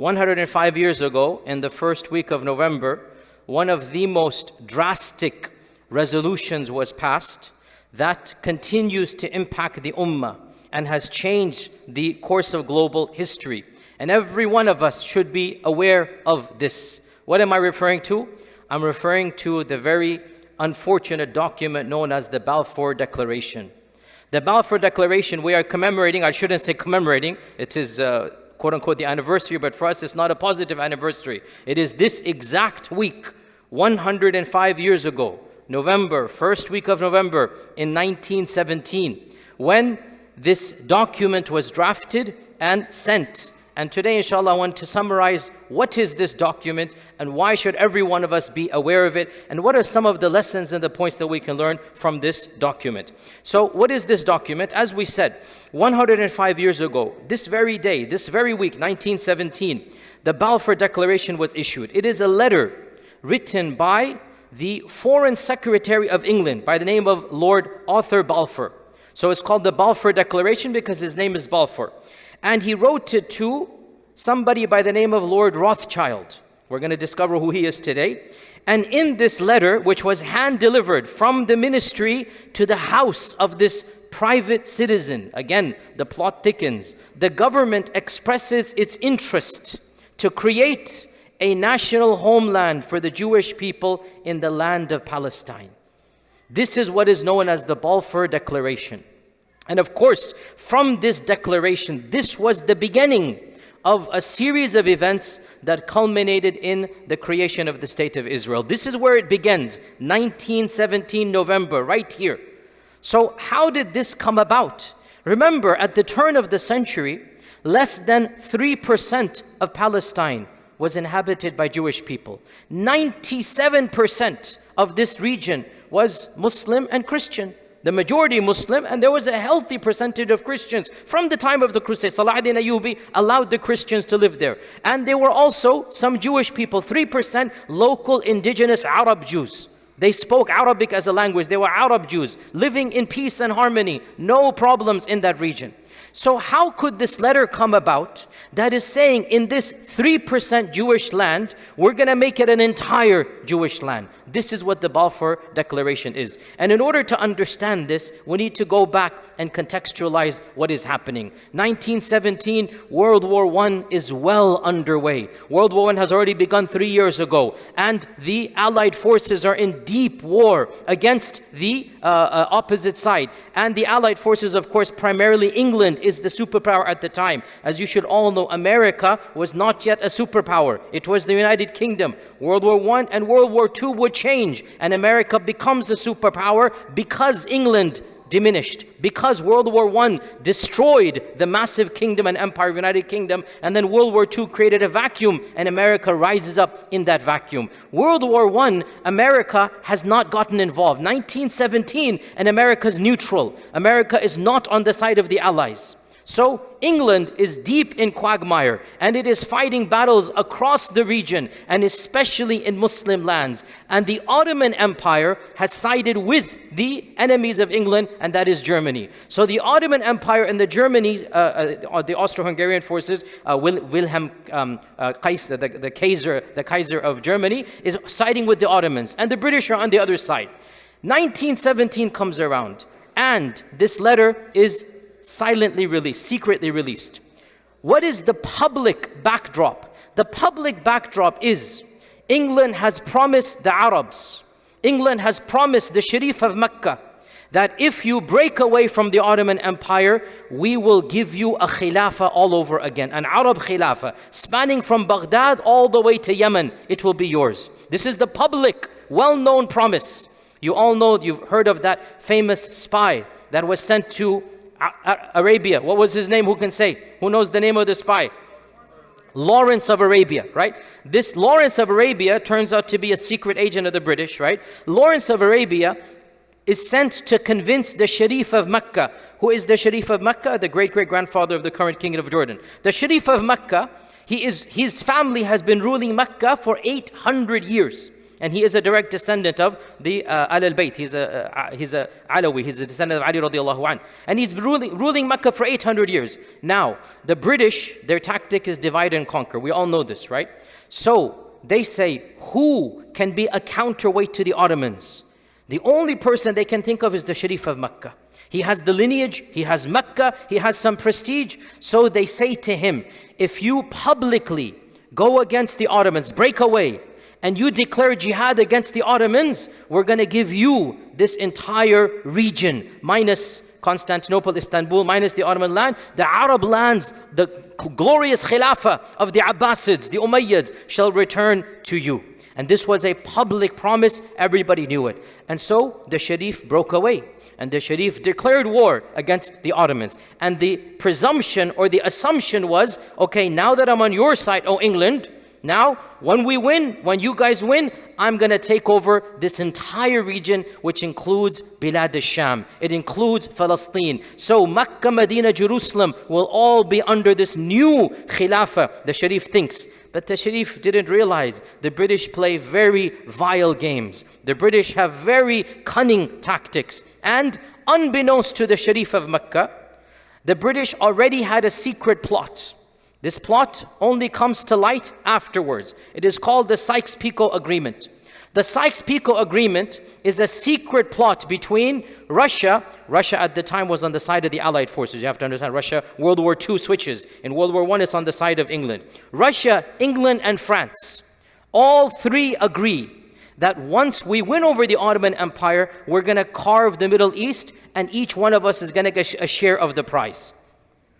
105 years ago, in the first week of November, one of the most drastic resolutions was passed that continues to impact the ummah and has changed the course of global history. And every one of us should be aware of this. What am I referring to? I'm referring to the very unfortunate document known as the Balfour Declaration. The Balfour Declaration, we are commemorating, I shouldn't say commemorating, it is quote unquote the anniversary, but for us it's not a positive anniversary. It is this exact week, 105 years ago, November, first week of November in 1917, when this document was drafted and sent. And today, inshallah, I want to summarize what is this document and why should every one of us be aware of it, and what are some of the lessons and the points that we can learn from this document. So what is this document? As we said, 105 years ago, this very day, this very week, 1917, the Balfour Declaration was issued. It is a letter written by the Foreign Secretary of England by the name of Lord Arthur Balfour. So it's called the Balfour Declaration because his name is Balfour. And he wrote it to somebody by the name of Lord Rothschild. We're going to discover who he is today. And in this letter, which was hand-delivered from the ministry to the house of this private citizen, again, the plot thickens, the government expresses its interest to create a national homeland for the Jewish people in the land of Palestine. This is what is known as the Balfour Declaration. And of course, from this declaration, this was the beginning of a series of events that culminated in the creation of the State of Israel. This is where it begins, 1917 November, right here. So how did this come about? Remember, at the turn of the century, less than 3% of Palestine was inhabited by Jewish people. 97% of this region was Muslim and Christian. The majority Muslim, and there was a healthy percentage of Christians. From the time of the Crusade, Salah ad-Din Ayyubi allowed the Christians to live there. And there were also some Jewish people, 3% local indigenous Arab Jews. They spoke Arabic as a language. They were Arab Jews living in peace and harmony. No problems in that region. So how could this letter come about that is saying in this 3% Jewish land, we're going to make it an entire Jewish land? This is what the Balfour Declaration is. And in order to understand this, we need to go back and contextualize what is happening. 1917, World War I is well underway. World War I has already begun 3 years ago. And the Allied forces are in deep war against the opposite side. And the Allied forces, of course, primarily England is the superpower at the time. As you should all know, America was not yet a superpower. It was the United Kingdom. World War I and World War II would change, and America becomes a superpower because England diminished, because World War I destroyed the massive kingdom and empire of the United Kingdom, and then World War II created a vacuum, and America rises up in that vacuum. World War I, America has not gotten involved. 1917, and America's neutral. America is not on the side of the Allies. So England is deep in quagmire, and it is fighting battles across the region, and especially in Muslim lands. And the Ottoman Empire has sided with the enemies of England, and that is Germany. So the Ottoman Empire and the Germany's, the Austro-Hungarian forces, Wilhelm Kaiser, the Kaiser of Germany, is siding with the Ottomans, and the British are on the other side. 1917 comes around, and this letter is silently released, secretly released. What is the public backdrop? The public backdrop is England has promised the Arabs, England has promised the Sharif of Mecca that if you break away from the Ottoman Empire, we will give you a khilafah all over again, an Arab khilafah, spanning from Baghdad all the way to Yemen. It will be yours. This is the public, well-known promise. You all know, you've heard of that famous spy that was sent to Arabia. What was his name? Who can say? Who knows the name of the spy? Lawrence of Arabia, right? This Lawrence of Arabia turns out to be a secret agent of the British, right? Lawrence of Arabia is sent to convince the Sharif of Mecca. Who is the Sharif of Mecca? The great-great-grandfather of the current king of Jordan. The Sharif of Mecca, his family has been ruling Mecca for 800 years. And he is a direct descendant of the Al-Bayt. He's a Alawi. He's a descendant of Ali radiallahu anh. And he's ruling Mecca for 800 years. Now, the British, their tactic is divide and conquer. We all know this, right? So they say, who can be a counterweight to the Ottomans? The only person they can think of is the Sharif of Mecca. He has the lineage, he has Mecca, he has some prestige. So they say to him, if you publicly go against the Ottomans, break away, and you declare jihad against the Ottomans, we're going to give you this entire region, minus Constantinople, Istanbul, minus the Ottoman land. The Arab lands, the glorious Khilafah of the Abbasids, the Umayyads, shall return to you. And this was a public promise, everybody knew it. And so the Sharif broke away. And the Sharif declared war against the Ottomans. And the presumption or the assumption was, okay, now that I'm on your side, oh England, now when we win, when you guys win, I'm going to take over this entire region, which includes Bilad al-Sham. It includes Palestine. So Mecca, Medina, Jerusalem will all be under this new Khilafah, the Sharif thinks. But the Sharif didn't realize the British play very vile games. The British have very cunning tactics. And unbeknownst to the Sharif of Mecca, the British already had a secret plot. This plot only comes to light afterwards. It is called the Sykes-Picot Agreement. The Sykes-Picot Agreement is a secret plot between Russia. Russia at the time was on the side of the Allied forces. You have to understand, Russia, World War II switches. In World War I, it's on the side of England. Russia, England, and France, all three agree that once we win over the Ottoman Empire, we're going to carve the Middle East, and each one of us is going to get a share of the prize.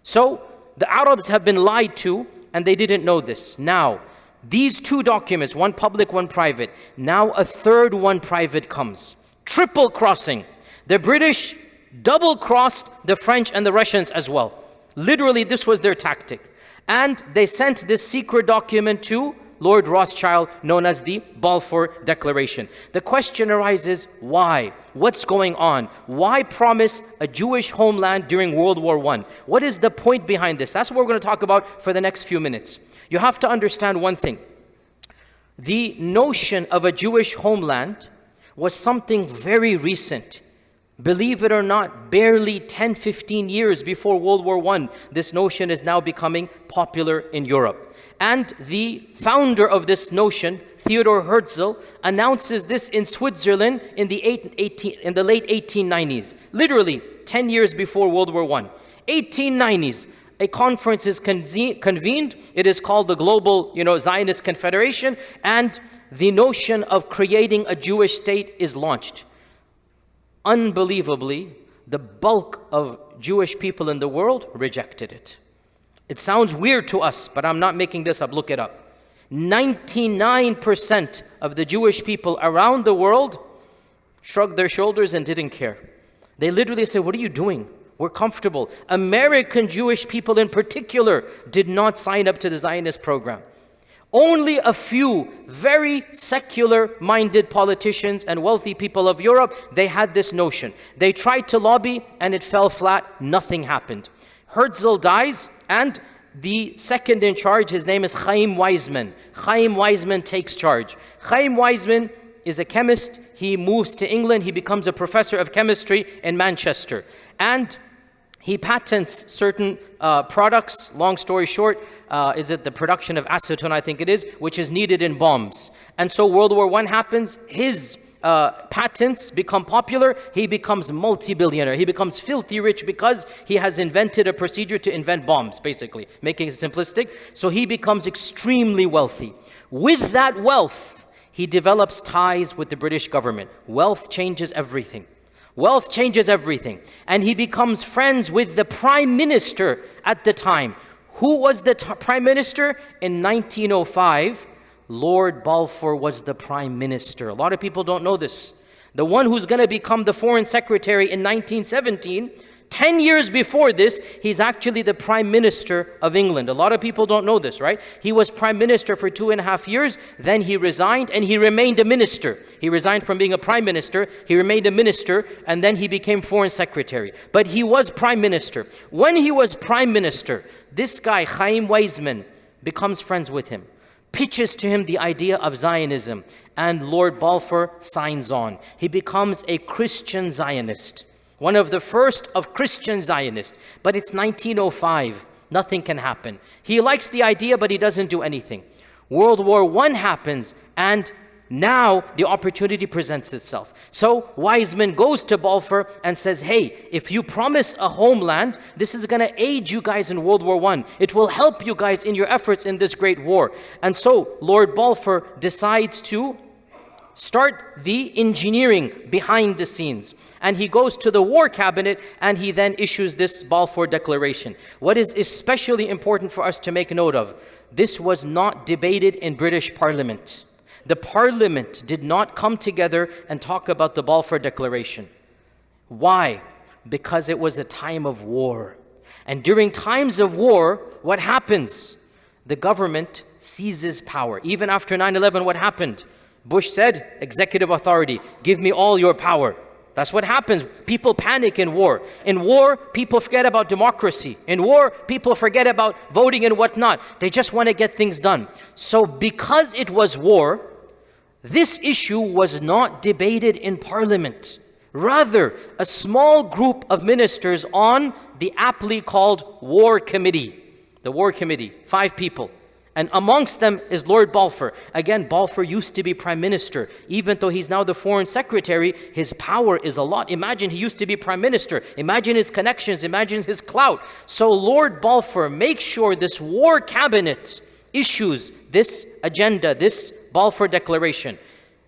So the Arabs have been lied to, and they didn't know this. Now, these two documents, one public, one private, now a third one private comes. Triple crossing. The British double crossed the French and the Russians as well. Literally, this was their tactic. And they sent this secret document to Lord Rothschild, known as the Balfour Declaration. The question arises, why? What's going on? Why promise a Jewish homeland during World War I? What is the point behind this? That's what we're going to talk about for the next few minutes. You have to understand one thing. The notion of a Jewish homeland was something very recent. Believe it or not, barely 10, 15 years before World War I, this notion is now becoming popular in Europe. And the founder of this notion, Theodor Herzl, announces this in Switzerland in the late 1890s. Literally 10 years before World War I. 1890s, a conference is convened. It is called the Global Zionist Confederation. And the notion of creating a Jewish state is launched. Unbelievably, the bulk of Jewish people in the world rejected it. It sounds weird to us, but I'm not making this up. Look it up. 99% of the Jewish people around the world shrugged their shoulders and didn't care. They literally said, what are you doing? We're comfortable. American Jewish people in particular did not sign up to the Zionist program. Only a few very secular-minded politicians and wealthy people of Europe, they had this notion. They tried to lobby and it fell flat. Nothing happened. Herzl dies, and the second in charge, his name is Chaim Weizmann. Chaim Weizmann takes charge. Chaim Weizmann is a chemist. He moves to England. He becomes a professor of chemistry in Manchester. And he patents certain products. Long story short, is it the production of acetone, I think it is, which is needed in bombs. And so World War I happens. His patents become popular. He becomes multi-billionaire. He becomes filthy rich because he has invented a procedure to invent bombs, basically, making it simplistic. So he becomes extremely wealthy. With that wealth, he develops ties with the British government. Wealth changes everything. Wealth changes everything. And he becomes friends with the prime minister at the time. Who was the prime minister? In 1905, Lord Balfour was the prime minister. A lot of people don't know this. The one who's going to become the foreign secretary in 1917, 10 years before this, he's actually the prime minister of England. A lot of people don't know this, right? He was prime minister for 2.5 years, then he resigned and he remained a minister. He resigned from being a prime minister, he remained a minister, and then he became foreign secretary. But he was prime minister. When he was prime minister, this guy, Chaim Weizmann, becomes friends with him. pitches to him the idea of Zionism, and Lord Balfour signs on. He becomes a Christian Zionist, one of the first of Christian Zionists. But it's 1905. Nothing can happen. He likes the idea, but he doesn't do anything. World War I happens, and now the opportunity presents itself. So Wiseman goes to Balfour and says, hey, if you promise a homeland, this is going to aid you guys in World War I. It will help you guys in your efforts in this great war. And so Lord Balfour decides to start the engineering behind the scenes. And he goes to the War Cabinet, and he then issues this Balfour Declaration. What is especially important for us to make note of, this was not debated in British Parliament. The Parliament did not come together and talk about the Balfour Declaration. Why? Because it was a time of war. And during times of war, what happens? The government seizes power. Even after 9/11, what happened? Bush said, executive authority, give me all your power. That's what happens. People panic in war. In war, people forget about democracy. In war, people forget about voting and whatnot. They just want to get things done. So because it was war, this issue was not debated in Parliament. Rather, a small group of ministers on the aptly called War Committee. The War Committee, 5 people. And amongst them is Lord Balfour. Again, Balfour used to be Prime Minister. Even though he's now the Foreign Secretary, his power is a lot. Imagine he used to be Prime Minister. Imagine his connections. Imagine his clout. So Lord Balfour makes sure this War Cabinet issues this agenda, this Balfour Declaration.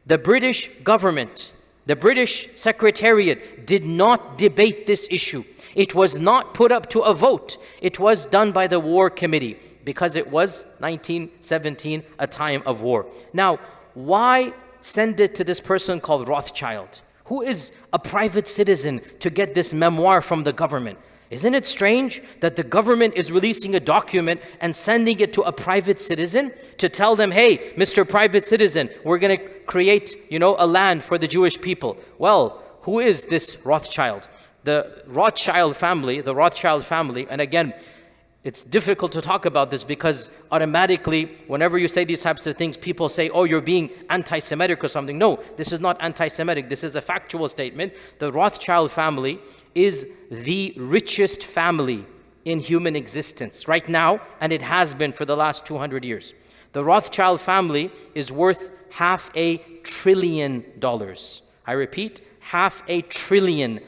The British government, the British Secretariat did not debate this issue. It was not put up to a vote. It was done by the War Committee, because it was 1917, a time of war. Now, why send it to this person called Rothschild, who is a private citizen, to get this memoir from the government? Isn't it strange that the government is releasing a document and sending it to a private citizen to tell them, hey, Mr. Private Citizen, we're going to create, a land for the Jewish people? Well, who is this Rothschild? The Rothschild family, and again, it's difficult to talk about this because automatically, whenever you say these types of things, people say, oh, you're being anti-Semitic or something. No, this is not anti-Semitic. This is a factual statement. The Rothschild family is the richest family in human existence right now, and it has been for the last 200 years. The Rothschild family is worth $500 billion. I repeat, $500 billion.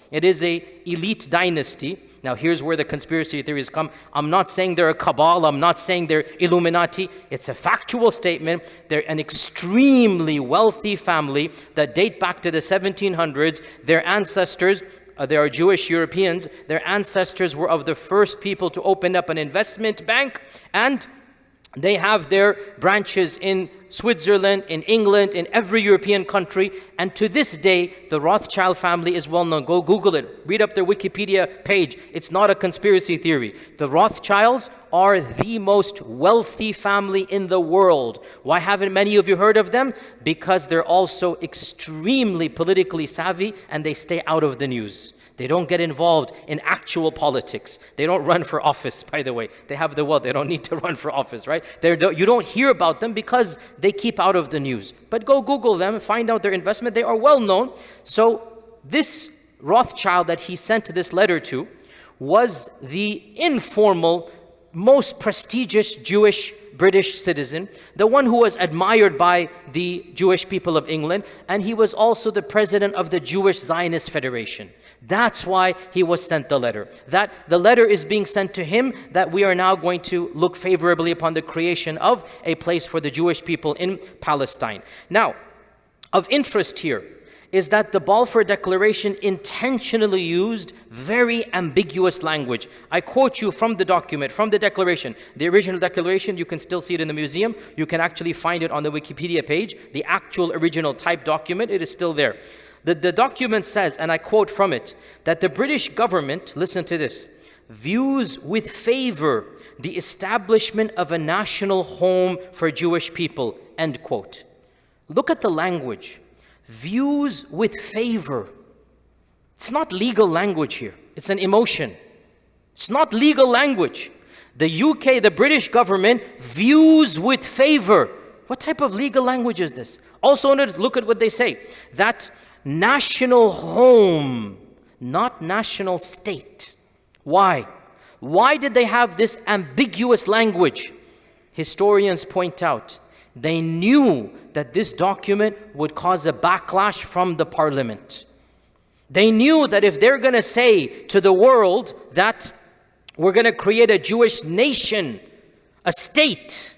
It is an elite dynasty. Now, here's where the conspiracy theories come. I'm not saying they're a cabal. I'm not saying they're Illuminati. It's a factual statement. They're an extremely wealthy family that date back to the 1700s. Their ancestors, they are Jewish Europeans. Their ancestors were of the first people to open up an investment bank, and they have their branches in Switzerland, in England, in every European country. And to this day, the Rothschild family is well known. Go Google it. Read up their Wikipedia page. It's not a conspiracy theory. The Rothschilds are the most wealthy family in the world. Why haven't many of you heard of them? Because they're also extremely politically savvy, and they stay out of the news. They don't get involved in actual politics. They don't run for office, by the way. They have the wealth. They don't need to run for office, right? You don't hear about them because they keep out of the news. But go Google them and find out their investment. They are well known. So this Rothschild that he sent this letter to was the informal, most prestigious Jewish British citizen, the one who was admired by the Jewish people of England, and he was also the president of the Jewish Zionist Federation. That's why he was sent the letter. That the letter is being sent to him, that we are now going to look favorably upon the creation of a place for the Jewish people in Palestine. Now, of interest here is that the Balfour Declaration intentionally used very ambiguous language. I quote you from the document, from the declaration. The original declaration, you can still see it in the museum. You can actually find it on the Wikipedia page. The actual original type document, it is still there. The document says, and I quote from it, that the British government, listen to this, views with favor the establishment of a national home for Jewish people, end quote. Look at the language. Views with favor. It's not legal language here. It's an emotion. It's not legal language. The UK, the British government, views with favor. What type of legal language is this? Also, look at what they say. That national home, not national state. Why? Why did they have this ambiguous language? Historians point out, they knew that this document would cause a backlash from the parliament. They knew that if they're going to say to the world that we're going to create a Jewish nation, a state,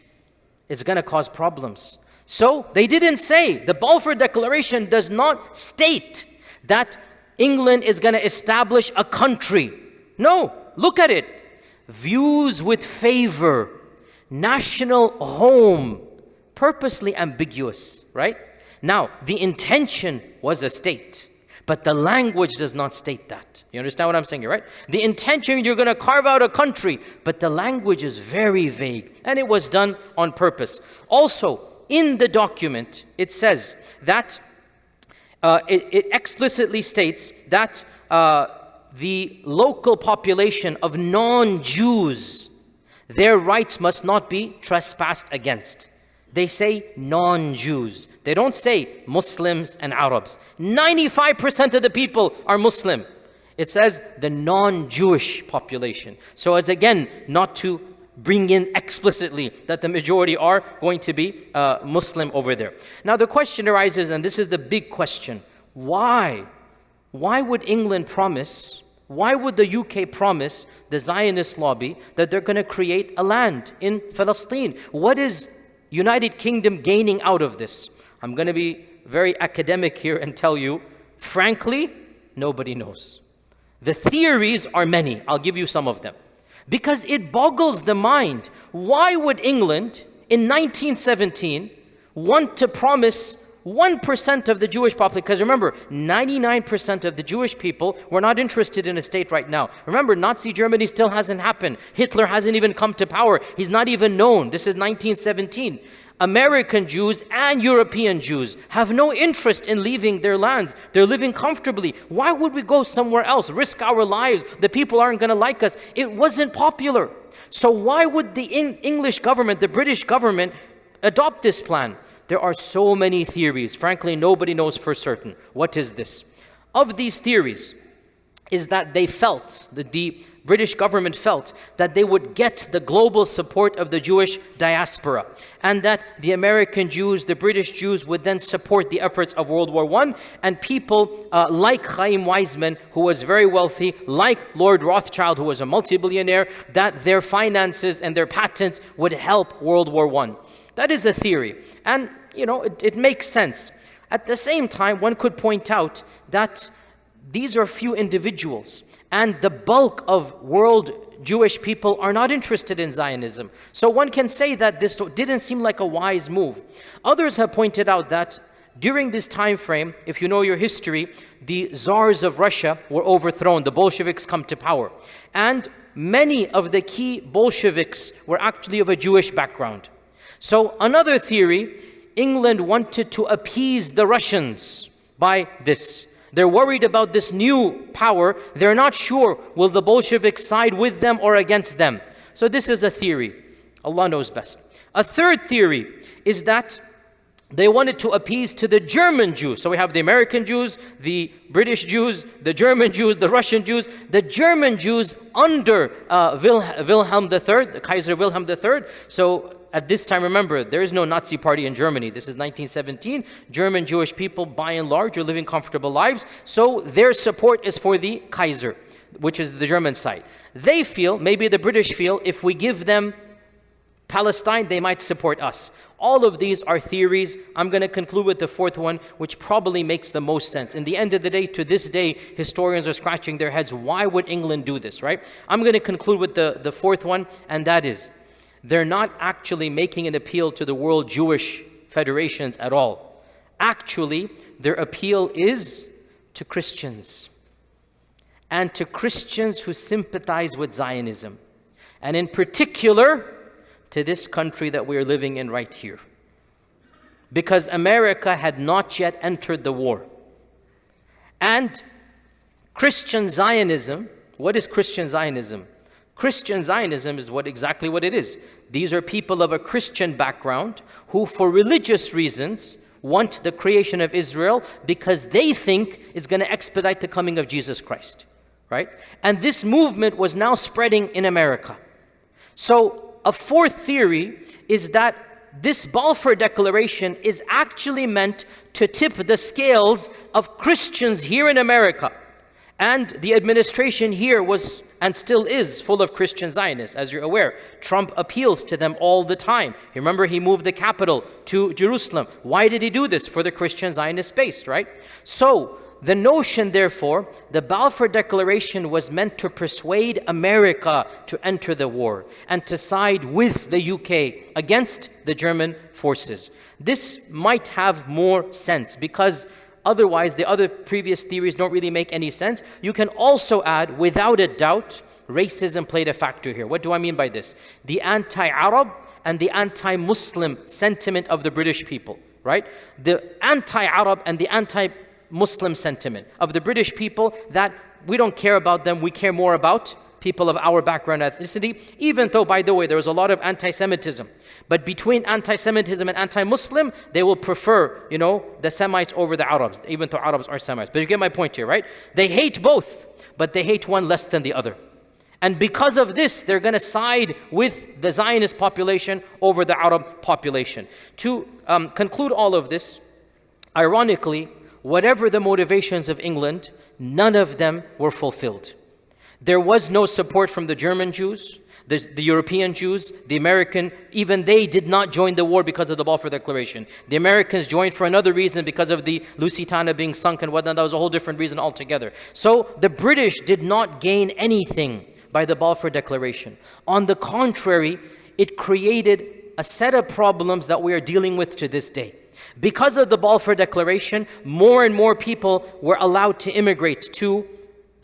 it's going to cause problems. So they didn't say, the Balfour Declaration does not state that England is going to establish a country. No, look at it. Views with favor, national home, purposely ambiguous, right? Now, the intention was a state, but the language does not state that. You understand what I'm saying here, right? The intention, you're going to carve out a country, but the language is very vague, and it was done on purpose. Also, in the document, it says that, it explicitly states that the local population of non-Jews, their rights must not be trespassed against. They say non-Jews. They don't say Muslims and Arabs. 95% of the people are Muslim. It says the non-Jewish population. So as again, not to bring in explicitly that the majority are going to be Muslim over there. Now the question arises, and this is the big question. Why? Why would England promise, why would the UK promise the Zionist lobby that they're going to create a land in Palestine? What is United Kingdom gaining out of this? I'm going to be very academic here and tell you, frankly, nobody knows. The theories are many. I'll give you some of them. Because it boggles the mind. Why would England in 1917 want to promise 1% of the Jewish population? Because remember, 99% of the Jewish people were not interested in a state right now. Remember, Nazi Germany still hasn't happened. Hitler hasn't even come to power. He's not even known. This is 1917. American Jews and European Jews have no interest in leaving their lands. They're living comfortably. Why would we go somewhere else, risk our lives? The people aren't going to like us. It wasn't popular. So why would the English government, the British government, adopt this plan? There are so many theories. Frankly, nobody knows for certain. What is this? Of these theories is that they felt, the British government felt, that they would get the global support of the Jewish diaspora, and that the American Jews, the British Jews, would then support the efforts of World War I, and people like Chaim Weizmann, who was very wealthy, like Lord Rothschild, who was a multi-billionaire, that their finances and their patents would help World War I. That is a theory, and it makes sense. At the same time, one could point out that these are few individuals, and the bulk of world Jewish people are not interested in Zionism. So one can say that this didn't seem like a wise move. Others have pointed out that during this time frame, if you know your history, the czars of Russia were overthrown, the Bolsheviks come to power. And many of the key Bolsheviks were actually of a Jewish background. So another theory, England wanted to appease the Russians by this. They're worried about this new power. They're not sure, will the Bolsheviks side with them or against them? So this is a theory. Allah knows best. A third theory is that they wanted to appease to the German Jews. So we have the American Jews, the British Jews, the German Jews, the Russian Jews. The German Jews under Wilhelm III, the Kaiser Wilhelm III. So at this time, remember, there is no Nazi party in Germany. This is 1917. German Jewish people, by and large, are living comfortable lives. So their support is for the Kaiser, which is the German side. They feel, maybe the British feel, if we give them Palestine, they might support us. All of these are theories. I'm going to conclude with the fourth one, which probably makes the most sense. In the end of the day, to this day, historians are scratching their heads. Why would England do this, right? I'm going to conclude with the fourth one, and that is, they're not actually making an appeal to the world Jewish federations at all. Actually, their appeal is to Christians, and to Christians who sympathize with Zionism, and in particular, to this country that we're living in right here. Because America had not yet entered the war. And Christian Zionism, what is Christian Zionism? Christian Zionism is exactly what it is. These are people of a Christian background who, for religious reasons, want the creation of Israel because they think it's going to expedite the coming of Jesus Christ, right? And this movement was now spreading in America. So a fourth theory is that this Balfour Declaration is actually meant to tip the scales of Christians here in America. And the administration here was and still is full of Christian Zionists, as you're aware. Trump appeals to them all the time. You remember he moved the capital to Jerusalem. Why did he do this? For the Christian Zionist base, right? So the notion, therefore, the Balfour Declaration was meant to persuade America to enter the war and to side with the UK against the German forces. This might have more sense because otherwise the other previous theories don't really make any sense. You can also add, without a doubt, racism played a factor here. What do I mean by this? The anti-Arab and the anti-Muslim sentiment of the British people, right? The anti-Arab and the anti-Muslim sentiment of the British people that we don't care about them, we care more about people of our background and ethnicity, even though, by the way, there was a lot of anti-Semitism. But between anti-Semitism and anti-Muslim, they will prefer, the Semites over the Arabs, even though Arabs are Semites. But you get my point here, right? They hate both, but they hate one less than the other. And because of this, they're going to side with the Zionist population over the Arab population. To conclude all of this, ironically, whatever the motivations of England, none of them were fulfilled. There was no support from the German Jews, the European Jews, the American, even they did not join the war because of the Balfour Declaration. The Americans joined for another reason because of the Lusitania being sunk and whatnot. That was a whole different reason altogether. So the British did not gain anything by the Balfour Declaration. On the contrary, it created a set of problems that we are dealing with to this day. Because of the Balfour Declaration, more and more people were allowed to immigrate to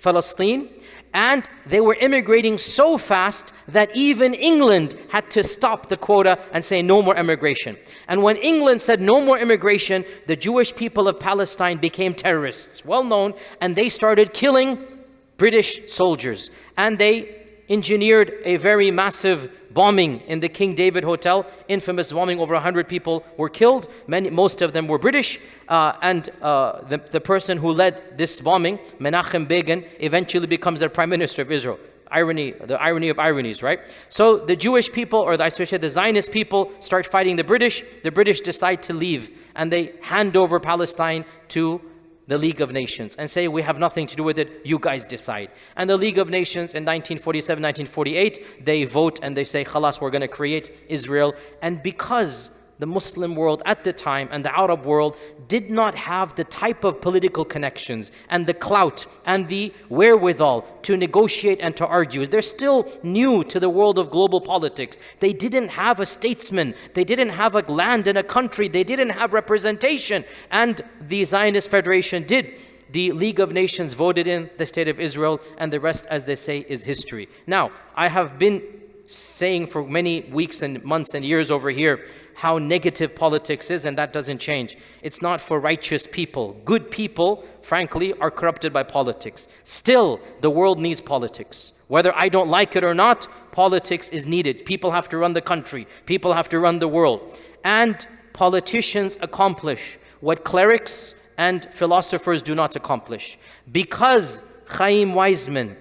Palestine. And they were immigrating so fast that even England had to stop the quota and say no more immigration. And when England said no more immigration, the Jewish people of Palestine became terrorists, well known, and they started killing British soldiers. And they engineered a very massive bombing in the King David Hotel, infamous bombing. Over 100 people were killed. Most of them were British. The person who led this bombing, Menachem Begin, eventually becomes the Prime Minister of Israel. The irony of ironies, right? So the Jewish people, or I should say the Zionist people, start fighting the British. The British decide to leave, and they hand over Palestine to the League of Nations and say, we have nothing to do with it, you guys decide. And the League of Nations in 1947, 1948, they vote and they say, khalas, we're going to create Israel. And because the Muslim world at the time and the Arab world did not have the type of political connections and the clout and the wherewithal to negotiate and to argue. They're still new to the world of global politics. They didn't have a statesman. They didn't have a land in a country. They didn't have representation. And the Zionist Federation did. The League of Nations voted in the State of Israel, and the rest, as they say, is history. Now, I have been saying for many weeks and months and years over here how negative politics is, and that doesn't change. It's not for righteous people. Good people, frankly, are corrupted by politics. Still, the world needs politics. Whether I don't like it or not, politics is needed. People have to run the country. People have to run the world. And politicians accomplish what clerics and philosophers do not accomplish. Because Chaim Weizmann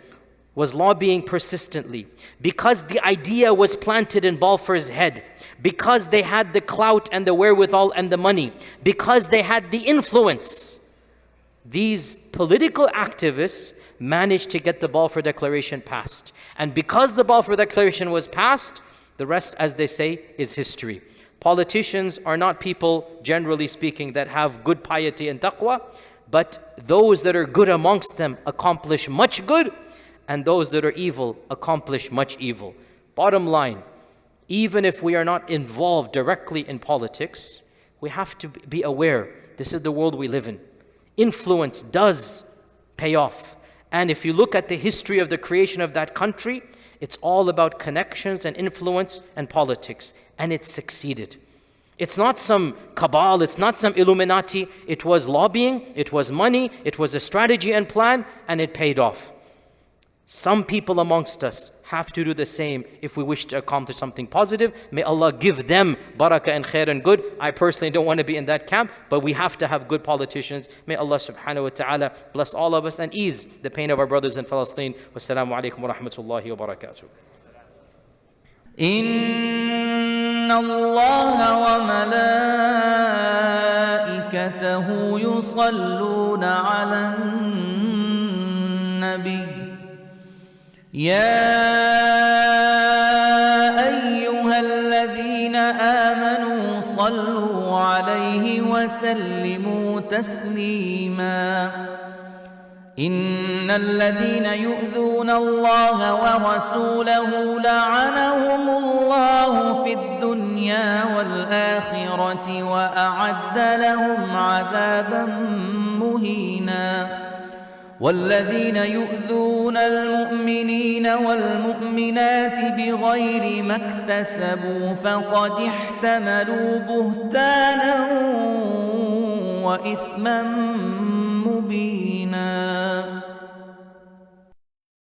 was lobbying persistently, because the idea was planted in Balfour's head, because they had the clout and the wherewithal and the money, because they had the influence, these political activists managed to get the Balfour Declaration passed. And because the Balfour Declaration was passed, the rest, as they say, is history. Politicians are not people, generally speaking, that have good piety and taqwa, but those that are good amongst them accomplish much good, and those that are evil accomplish much evil. Bottom line, even if we are not involved directly in politics, we have to be aware this is the world we live in. Influence does pay off. And if you look at the history of the creation of that country, it's all about connections and influence and politics. And it succeeded. It's not some cabal, it's not some Illuminati. It was lobbying, it was money, it was a strategy and plan, and it paid off. Some people amongst us have to do the same if we wish to accomplish something positive. May Allah give them barakah and khair and good. I personally don't want to be in that camp, but we have to have good politicians. May Allah subhanahu wa ta'ala bless all of us and ease the pain of our brothers in Palestine. Wassalamu alaikum wa rahmatullahi wa barakatuh. إن الله وملائكته يصلون على النبي يا أيها الذين آمنوا صلوا عليه وسلموا تسليما إن الذين يؤذون الله ورسوله لعنهم الله في الدنيا والآخرة وأعد لهم عذابا مهينا والذين يؤذون المؤمنين والمؤمنات بغير ما اكتسبوا فقد احتملوا بهتانا وإثما مبينا.